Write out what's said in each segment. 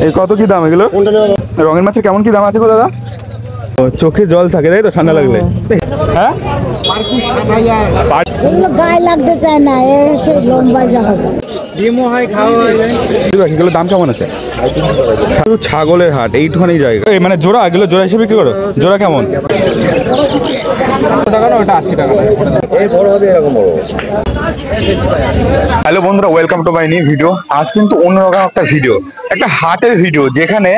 এই কত কি দাম এগুলো? রঙের মাছের কেমন কি দাম আছে গো দাদা? চোখে জল থাকে তাই তো ঠান্ডা লাগলে? হ্যাঁ গায়ে লাগতে চায় না, এগুলো দাম কেমন আছে? ছাগলের হাট এইটুখানি জায়গা, মানে জোড়া, এগুলো জোড়া হিসেবে কি করো? জোড়া কেমন? হ্যালো বন্ধুরা, welcome to my new video. আজ কিন্তু অন্যরকম একটা ভিডিও, একটা হাটের ভিডিও, যেখানে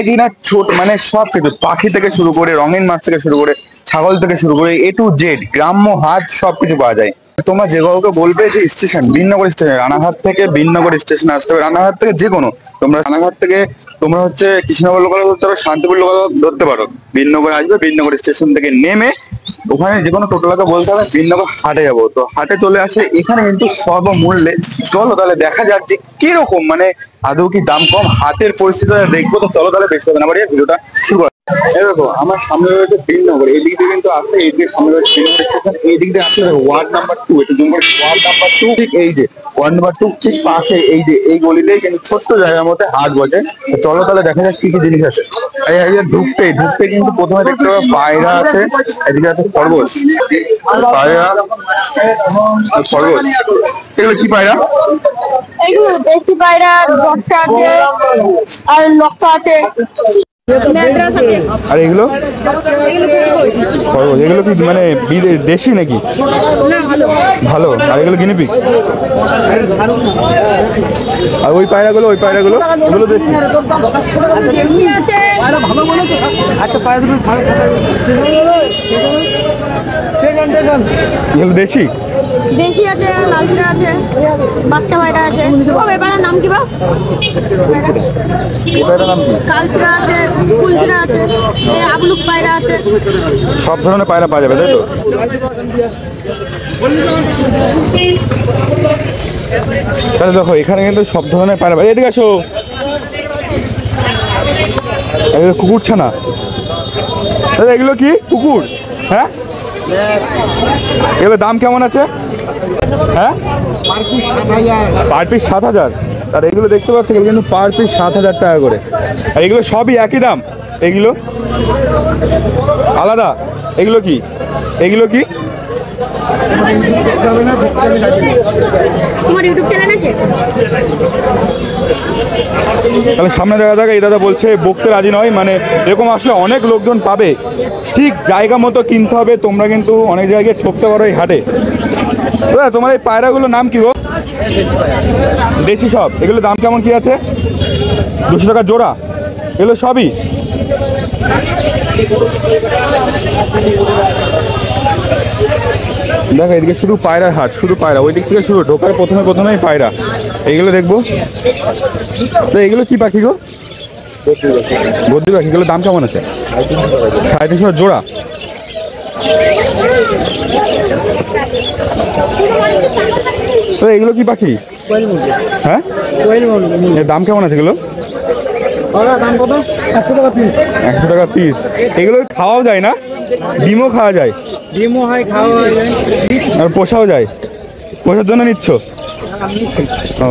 কি না ছোট মানে সব কিছু, পাখি থেকে শুরু করে রঙিন মাছ থেকে শুরু করে ছাগল থেকে শুরু করে A to Z গ্রাম্য হাট সবকিছু পাওয়া যায়। তোমরা যে কাউকে বলবে যে স্টেশন বিননগর স্টেশন, রানাঘাট থেকে বিননগর স্টেশন আসতে হবে, রানাঘাট থেকে যে কোনো, তোমরা রানাঘাট থেকে তোমরা হচ্ছে কৃষ্ণনগর লোকাল ধরতে পারো, শান্তিপুর লোকাল ধরতে পারো, বিননগর আসবে, বিননগর স্টেশন থেকে নেমে ওখানে যে কোনো টোটোলাকে বলতে হবে বিননগর হাটে যাবো, তো হাটে চলে আসে। এখানে কিন্তু সর্বমূল্যে, চলো তাহলে দেখা যাক যে কিরকম, মানে আদৌ কি দাম কম, হাতের পরিস্থিতি দেখবো। তো চলো তাহলে দেখতে হবে না, ভিডিওটা শুরু করা। দেখো আমার সামনে রয়েছে বিননগর, এই দিক দিয়ে কিন্তু আসলে এই দিকে সামনে রয়েছে স্টেশন, এই দিক দিয়ে আসলে ওয়ার্ড নাম্বার 2, এটা ওয়ার্ড নাম্বার 2, ঠিক এই যে ওয়ার্ড নাম্বার 2 ঠিক পাশে এই যে এই গলিতেই কিন্তু ছোট্ট জায়গার মধ্যে হাট বসে। চলো তাহলে দেখা যাক কি কি জিনিস আছে। এই ঢুকতে কিন্তু প্রথমে দেখতে পাবো পায়রা আছে, এদিকে আছে খরগোশ, পায়রা খরগোশ। এগুলো কি পায়রা? এগুলো দেশি পায়রা, বর্ষা আছে আর লক্কা আছে, ম্যাড্রাস আছে। আর এগুলো খরগোশ, এগুলো কি মানে দেশি নাকি? ভালো। আর এগুলো গিনিপিগ। আর ওই পায়রাগুলো এগুলো দেশি। এগুলো দেশি দেশি আছে, লালচিরা আছে, বাচ্চা পায়রা আছে। ও এবারের নাম কি বা? কালচিরা আছে, কুলচিরা আছে, আবলুক পায়রা আছে। সব ধরনের পায়রা পাওয়া যাবে তাই তো? তাহলে দেখো এখানে কিন্তু সব ধরনের পায়রা, এদিকে আসো। এগুলো কুকুর ছানা, দাদা এগুলো কি কুকুর? হ্যাঁ, এগুলো দাম কেমন আছে? হ্যাঁ, পার পিস 7,000। আর এগুলো দেখতে পাচ্ছি এগুলো কিন্তু পার পিস 7,000 টাকা করে। আর এগুলো সবই একই দাম? এগুলো আলাদা? এগুলো কি তোমার ইউটিউব চ্যানেল আছে? তাহলে সামনে দেখা যাক। এই দাদা বলছে বকতে রাজি নয়, মানে এরকম আসলে অনেক লোকজন পাবে, ঠিক জায়গা মতো কিনতে হবে। তোমরা কিন্তু অনেক জায়গায় ঠকতে পারো এই হাটে। দাদা তোমার এই পায়রাগুলোর নাম কি গো? দেশি সব। এগুলো দাম কেমন কি আছে? 200 টাকা জোড়া? এগুলো সবই দেখো এদিকে শুধু পায়রার হাট, শুধু পায়রা, ওই দিক থেকে শুরু, ঢোকার প্রথমেই পায়রা। এইগুলো দেখবো। তো এগুলো কি পাখি গো? বদ্রি পাখি। এগুলো দাম কেমন আছে? 350 টাকা জোড়া? তো এগুলো কি পাখি? হ্যাঁ, এর দাম কেমন আছে এগুলো? 100 টাকা পিস। এগুলো খাওয়াও যায় না? ডিমও খাওয়া যায়? ডিমও হয়, খাওয়া হয়, আর পোষাও যায়? পোষার জন্য নিচ্ছ? ও,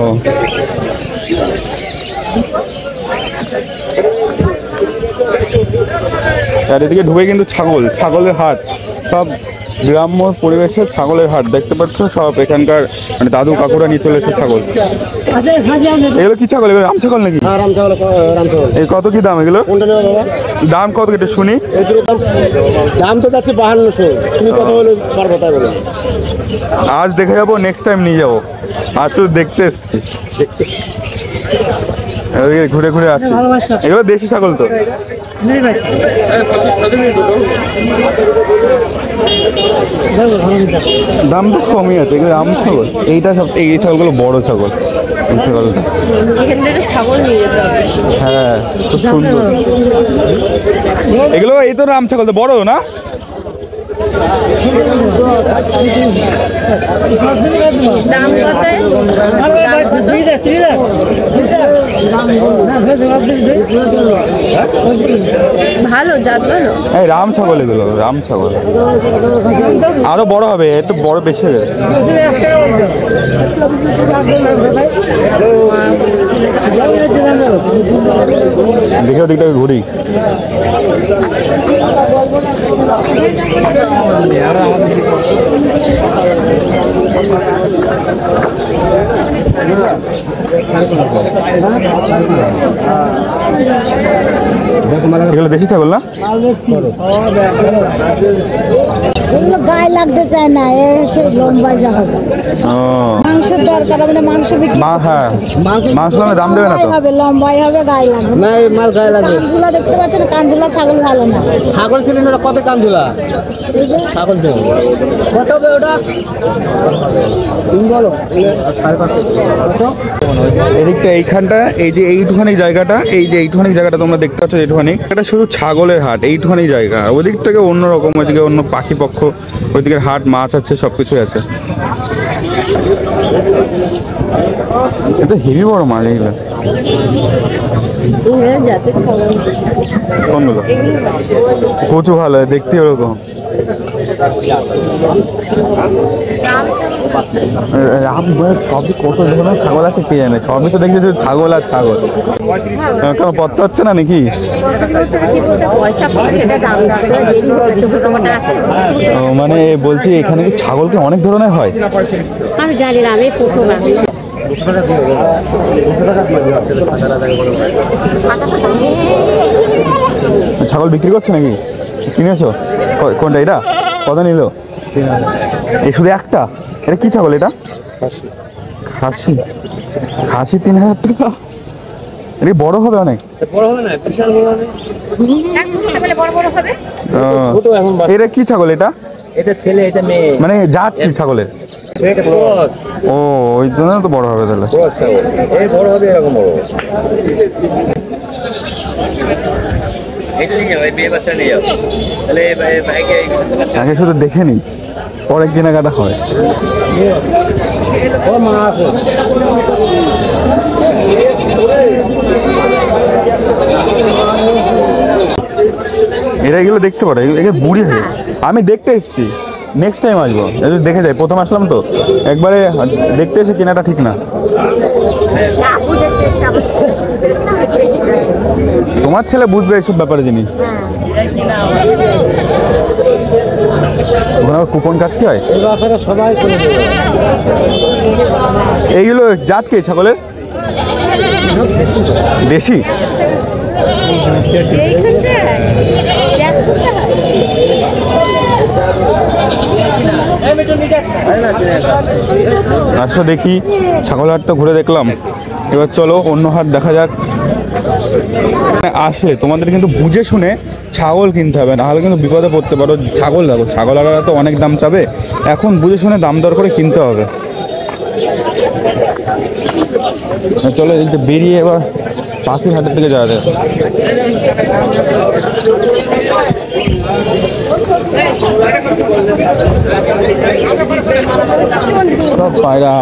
আর এদিকে ঢুকে কিন্তু ছাগলের হাট, সব গ্রাম্য পরিবেশে ছাগলের হাট দেখতে পাচ্ছ। সব এখানকার মানে দাদু কাকুরা নিয়ে চলে এসেছে ছাগল। এগুলো কি ছাগল? এগুলো রাম ছাগল নাকি? এই কত কি দাম এগুলো? দাম কত এটা শুনি? দাম তো যাচ্ছে 5200। তুমি কত বলে পারবো তাই বলে? আজ দেখে যাবো, নেক্সট টাইম নিয়ে যাবো। আজ শুধু দেখতে এসছি, ঘুরে ঘুরে আসছি। এগুলো দেশি ছাগল তো? দাম তো কমই আছে। এগুলো রাম ছাগল? এইটা সব, এই ছাগলগুলো বড় ছাগল। এই ছাগলটা হ্যাঁ খুব সুন্দর। এগুলো এই তো রাম ছাগল তো, বড় না? ভালো জাত, ভালো। এই রাম ছাগল, এগুলো রাম ছাগল। আরো বড় হবে, একটু বড় বেশি হবে। দেখে ওদিকটাকে ঘুরি। এগুলো দেশি ছাগল না? এগুলো গায়ে লাগতে চায় না, সে লম্বাই হবে। ও মাংসের দরকার, আমাদের মাংস বিক্রি হ্যাঁ, মাংস হলে দাম দেবে না তো? হবে, লম্বাই হবে, গায়ে লাগবে না এই মাল গায়ে লাগে। কানঝুলা দেখতে পাচ্ছেন, কানঝুলা ছাগল ভালো না। ছাগল ছিলেন ওটা কত কাঞ্জুলা? ছাগল ছিল কত হবে ওটা? তুমি বলো 550। এদিকটা এইখানটা, এই যে এইটুখানি জায়গাটা, এই যে এইটুখানি জায়গাটা তোমরা দেখতে পাচ্ছ, এইটুখানি এটা শুধু ছাগলের হাট, এইটুখানি জায়গা। ওদিক থেকে অন্যরকম, ওইদিকে অন্য পাখি পক্ষ, ওইদিকে হাট, মাছ আছে, সব কিছুই আছে। এটা হেভি বড় মাছ এগুলো। কোনগুলো? কচু ভালো হয় দেখতে, ওরকম সবই কত ধরনের ছাগল আছে কে জানে, সবই তো দেখছি ছাগল আর ছাগল। কেন পত্তা হচ্ছে না নাকি? ও মানে বলছি এখানে কি ছাগল কি অনেক ধরনের হয়? আমি জানি না, আমি প্রথম ছাগল বিক্রি করছে নাকি? কিনেছো? কোনটা এটা? কত নিল? এই শুধু একটা? এটা কি ছাগল এটা? খাসি। খাসি 3000 টাকা? এটা বড় হবে অনেক? বড় হবে না, বিশাল বড় হবে। এটা কি ছাগল এটা? এটা ছেলে, এটা মেয়ে। মানে জাত কি ছাগলের? এটা ক্রস। ও ওই জন্য তো বড় হবে তাহলে। ক্রস ছাগল। এই বড় হবে, এরকম বড়। আগে শুধু দেখে নি, পরে কেনাকাটা হয়। ও মা আছে। এরা এগুলো দেখতে পারে, এগুলো বুড়ি হয়ে। আমি দেখতে এসেছি, নেক্সট টাইম আসবো, যদি দেখে যাই। প্রথম আসলাম তো, একবারে দেখতে এসে কেনাটা ঠিক না। তোমার ছেলে বুঝবে এইসব ব্যাপারে জিনিস। ওখানে কুপন কাটতে হয়। সবাই চলে যাবে। এইগুলো জাত কে ছাগলের? দেশি? আচ্ছা দেখি, ছাগল হাট তো ঘুরে দেখলাম, এবার চলো অন্য হাট দেখা যাক। আসলে তোমাদের কিন্তু বুঝে শুনে ছাগল কিনতে হবে, নাহলে কিন্তু বিপদে পড়তে পারো। ছাগল দেখো, ছাগল আলাদা তো অনেক দাম চাবে, এখন বুঝে শুনে দাম দর করে কিনতে হবে। চলো এই বেরিয়ে এবার পাখির হাটের দিকে যাওয়া যায়। সব পায়রা,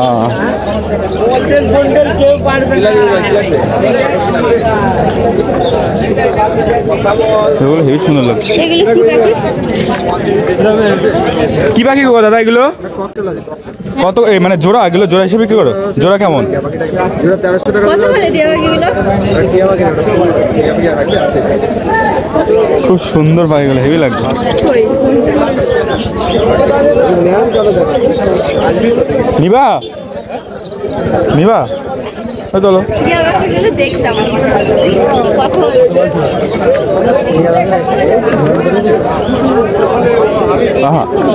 এগুলো হেবি সুন্দর লাগছে। কি পাখি গো দাদা এগুলো? কত মানে জোড়া? এগুলো জোড়া হিসেবে কি করো? জোড়া কেমন? খুব সুন্দর পাখিগুলো, হেভি লাগছে। নিবা নিবা? চলো দেখতাম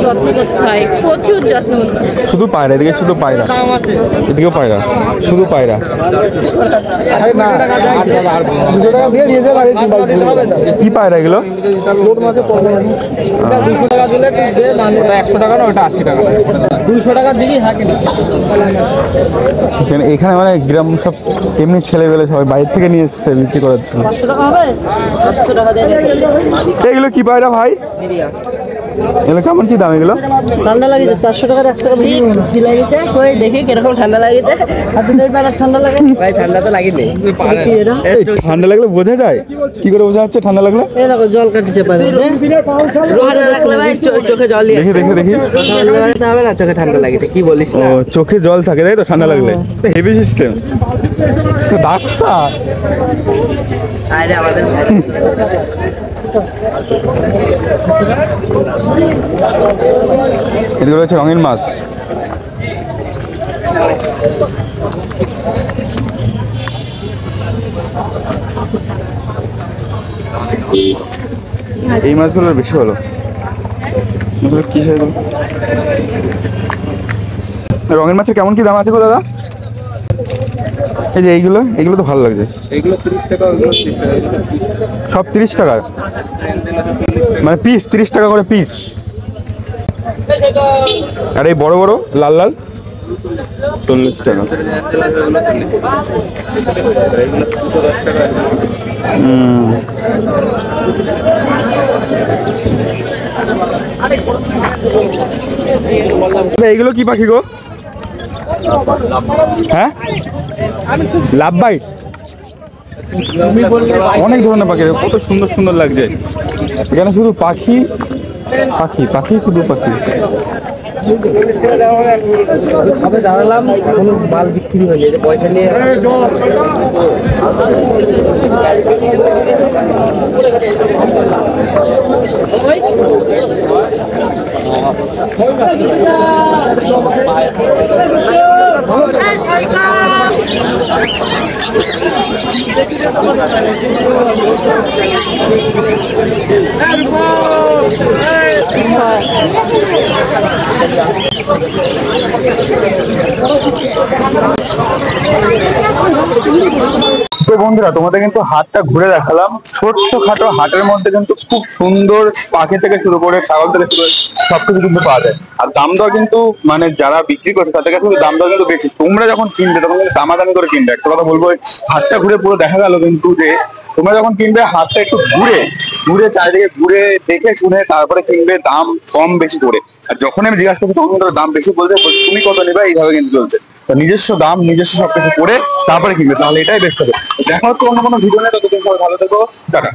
যত্ন করতে হয়, প্রচুর যত্ন করতে হয়। শুধু পায়রা, এদিকে শুধু পায়রা, এদিকেও পায়রা, শুধু পায়রা। কি পায়রা এগুলো? 200 টাকা দিলে 100 টাকা না, ওটা 80 টাকা। 200 টাকা দিলেই হাঁকে না। এখানে মানে গ্রাম সব এমনি ছেলেবেলে সবাই বাইরে থেকে নিয়ে এসছে বিক্রি করার জন্য। এগুলো কি পায়রা ভাই? এগুলো কেমন কি দাম এগুলো? ঠান্ডা লাগিছে 400 টাকার 1 টাকা বেশি কি লাগিছে কই দেখি কিরকম ঠান্ডা লাগিছে হাতে দেই পারে ঠান্ডা লাগে ভাই ঠান্ডা তো লাগেনি কি এটা ঠান্ডা লাগলে বোঝা যায়? কি করে বোঝা যাচ্ছে ঠান্ডা লাগলে? এই দেখো জল কাটছে পারে রোদে রাখলে ভাই চোখে জল দেখি দেখি দেখি। লাগাতে হবে না চোখে ঠান্ডা লাগিছে কি বলিস ও না চোখে জল থাকে তাই তো ঠান্ডা লাগলে? Heavy system. ডাক্তার আরে আমাদের এগুলো হচ্ছে রঙিন মাছ। এই মাছগুলো বেশি ভালো। এগুলো কি সেগুলো? রঙের মাছের কেমন কি দাম আছে গো দাদা? এই যে এইগুলো এগুলো তো ভালো লাগছে। এগুলো 30 টাকা, ওগুলো 30 টাকা। সব 30 টাকা মানে পিস 30 টাকা করে পিস। আর এই বড় বড় লাল লাল 40 টাকা। এগুলো 10 টাকা। এইগুলো কি পাখি গো? হ্যাঁ লাভ বাইট। অনেক ধরনের পাখি, কত সুন্দর সুন্দর লাগছে এখানে। শুধু পাখি পাখি পাখি শুধু পাখি। আমি দাঁড়ালাম এখন মাল বিক্রি হয়ে যায় পয়সা নিয়ে তো বন্ধুরা তোমাদের কিন্তু হাটটা ঘুরে দেখালাম। ছোট্ট খাটো হাটের মধ্যে কিন্তু খুব সুন্দর পাখি থেকে শুরু করে ছাগল থেকে শুরু করে সবকিছু কিন্তু পাওয়া যায়। আর দাম দর কিন্তু মানে যারা বিক্রি করছে তাদের কাছে দাম দর কিন্তু বেশি। তোমরা যখন কিনবে তখন কিন্তু দামাদামি করে কিনবে। একটা কথা বলবো, হাটটা ঘুরে পুরো দেখা গেল কিন্তু যে তোমরা যখন কিনবে হাটটা একটু ঘুরে ঘুরে চারিদিকে ঘুরে দেখে শুনে তারপরে কিনবে, দাম কম বেশি করে। আর যখন আমি জিজ্ঞাসা করছি তখন কিন্তু দাম বেশি বলছে, তুমি কত নেবে এইভাবে কিন্তু চলছে। নিজস্ব দাম নিজস্ব সবকিছু করে তারপরে কিনবে, তাহলে এটাই বেস্ট হবে। দেখা হচ্ছে অন্য কোনো ভিডিও নেই, ততদিন সবাই ভালো থেকো, টাটা।